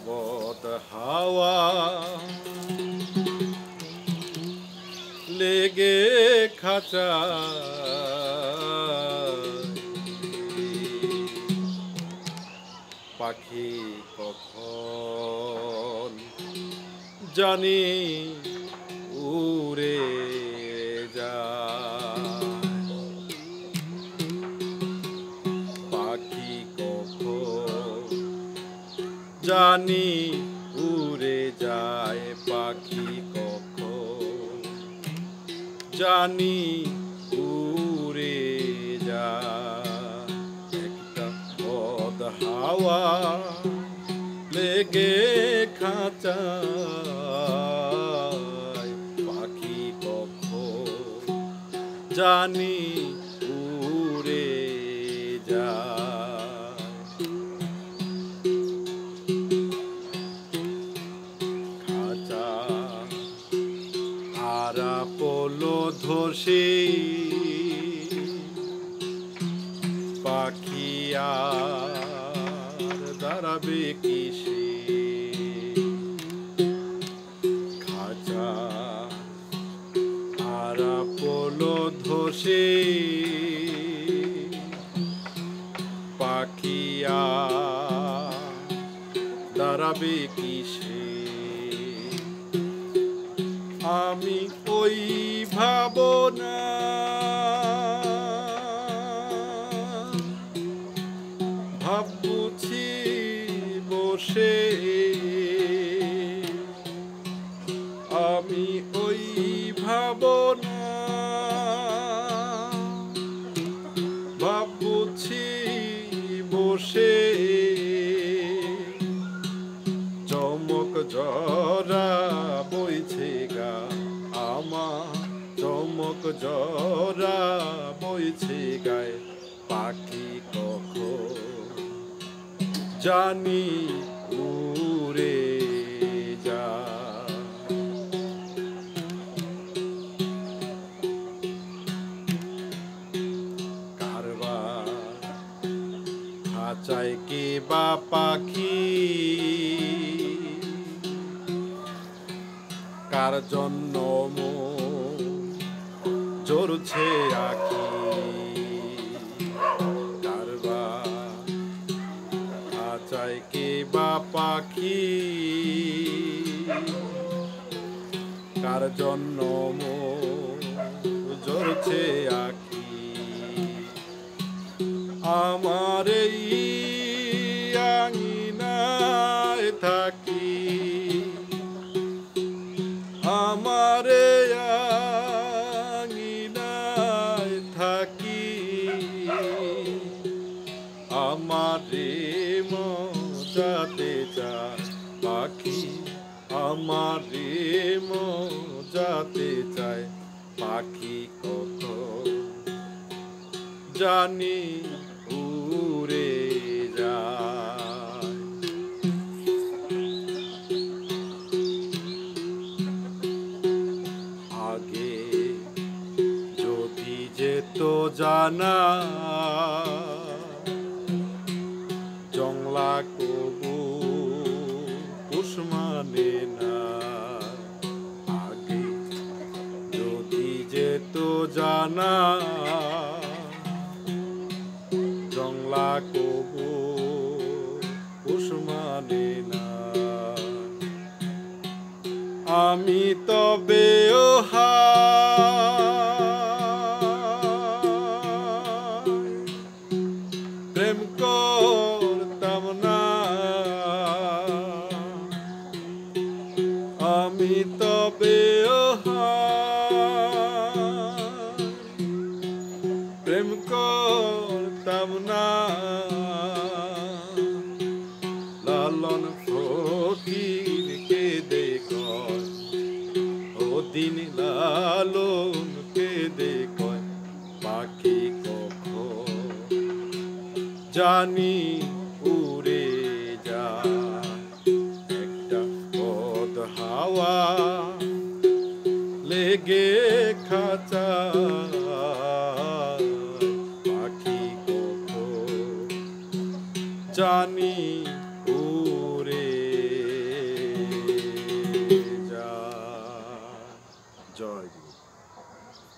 পদ হাওয়া লেগে খাঁচা পাখি কখন জানি উড়ে যায় পাখি কখন জানি উড়ে যায় পাখি কখন জানি উড়ে যায় একটা পদ হাওয়া লেগে খাঁচায় পাখি কখন জানি উড়ে যায় খাঁচা আরা পলো ধসে পাখি আর দাঁড়াবে কিসে খাঁচা আরা পলো ধসে পাখি আর দাঁড়াবে কিসে আমি ওই ভাবনা ভাবছি বসে আমি ওই ভাবনা ভাবছি বসে চমক জরা বইছে গা আমার চমক জরা বইছে গায়ে পাখি কখন জানি উড়ে যায় কারবার খাঁচায় কে বা পাখি কার জন্য জড়ছে আঁখি কারবার খাঁচায় কে বা পাখি কার জন্য জড়ছে আঁখি আমার এই আঙিনায় থাকি আমার আঙিনায় থাকি আমারে মজাতে চায় পাখি আমারে মজাতে চায় পাখি কখন জানি উড়ে যায় আগে যদি যেত জানা জংলা কবু কুসমানে না আগে যদি যেত জানা জংলা কবু কুসমানে না আমি তবে প্রেম করতাম না আমি তবে প্রেম করতাম না লালন ফকিরকে দেখ দিন লালনকে দেখ পাখি কখন জানি উড়ে যায় একটা পদ হাওয়া লেগে খাঁচা পাখি কখন জানি উড়ে জয় গুরু।